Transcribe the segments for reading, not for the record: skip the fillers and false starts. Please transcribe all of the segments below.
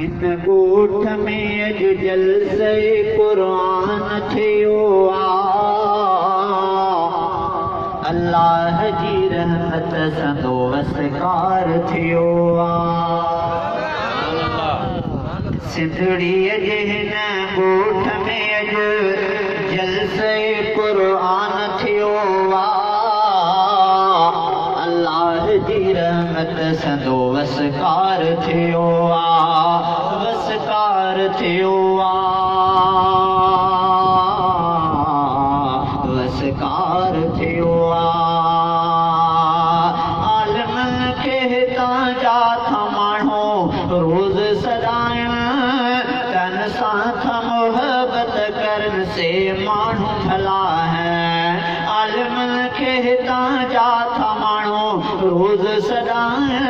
हिन ॻोठ में अॼु जलसे क़ुरान थियो अल्लाह जी रहमत संदो वसकार थियो सिंधड़ीअ जे हिन ॻोठ में अॼु जलसे क़ुरान थियो अल्लाह जी रहमत संदो वसकार थियो वसकार थियो वसकार थियो आलमन खे हितां जा था माण्हू रोज़ सदाइण तन सां था मोहबत करण से माण्हू भला है आलमन खे हितां जा था माण्हू रोज़ सदाइण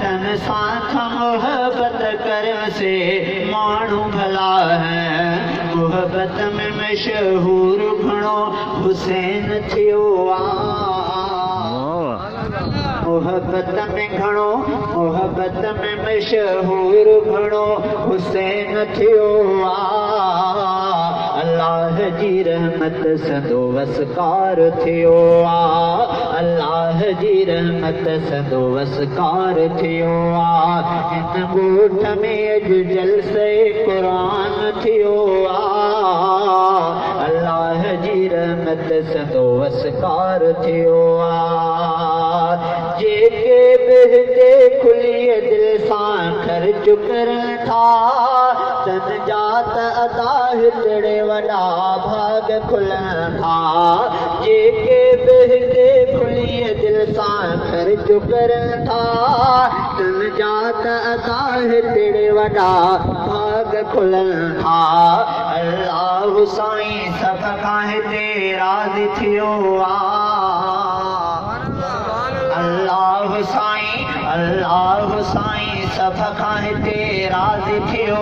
तन सां था मोहबत करण से माण्हू भला है मोहबत में मशहूर घणो हुसैन थियो मोहबत में घणो मोहबत में मशहूर घणो हुसैन थियो अल्लाह जी रहमत संदो वसकार थियो अल्लाह जी रहमत संदो वसकार थियो हिन ॻोठ में अॼु जलसे क़ुरान थियो अल्लाह जी रहमत संदो वसकार थियो जेके बहते खुलीअ दिल सां ख़र्च करण था तन जात अदा हितड़े वॾा भाग खुलनि था जेके बहते खुलीअ दिल सां ख़र्च करण था तन जात अदा हितड़े वॾा भाग खुलनि था अल्लाह साईं सभ खां हिते राज़ी थियो अल्लाह साईं सभ खां हिते राज़ी थियो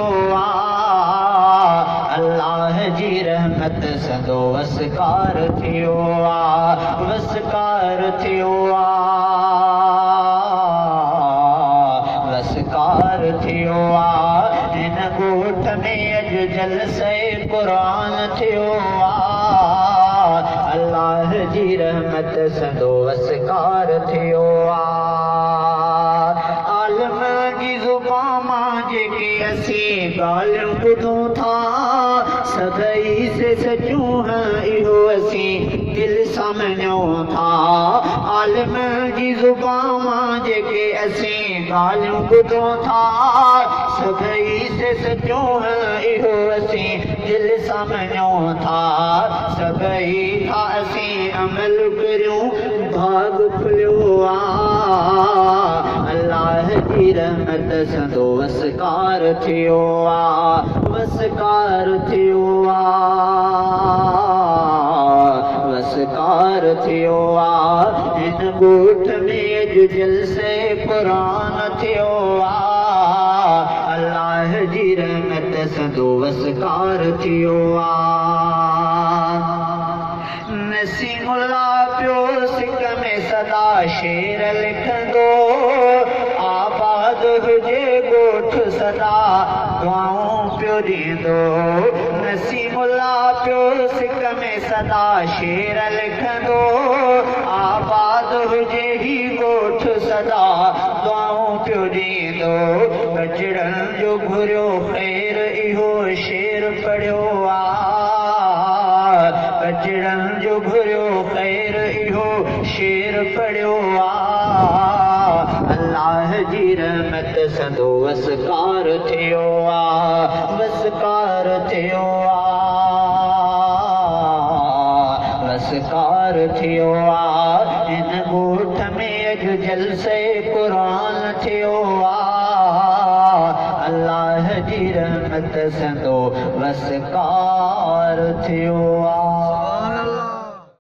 अल्लाह जी रहमत संदो वसकार थियो वसकार थियो वसकार थियो हिन ॻोठ में अॼु जलसे क़ुरान थियो अल्लाह जी रहमत संदो वसकार थियो आलम जी ज़ुबान मां जेके असीं ॻाल्हियूं ॿुधूं था सभई से सचूं इहो असीं दिल सां मञूं था आलम जी ज़ुबान मां जेके असीं ॻाल्हियूं ॿुधूं था सभई से सचूं इहो असीं दिल सां मञूं था सभई था असीं अमल करियूं भाग खुलियो अल्लाह जी रहमत संदो वसकार थियो वसकार थियो वसकार थियो हिन ॻोठ में अॼु जलसे क़ुरान थियो अल्लाह जी रहमत संदो वसकार थियो नसीमुल्ला पियो सिक में सदा शेर लिखंदो आबाद हुजे ॻोठ सदा दुआऊं पियो ॾींदो नसीमुल्ला पियो सिक में सदा शेर लिखंदो आबाद हुजे ही ॻोठ सदा दुआऊं पियो ॾींदो कचड़नि जो घुरियो ख़ैर इहो शेर पढ़ियो कचड़नि जो घुरियो ख़ैर इहो शेर पढ़ियो अल्लाह जी रहमत संदो वसकार थियो वसकार थियो वसकार थियो हिन ॻोठ में अॼु जलसे क़ुरान थियो अल्लाह जी रहमत संदो वसकार थियो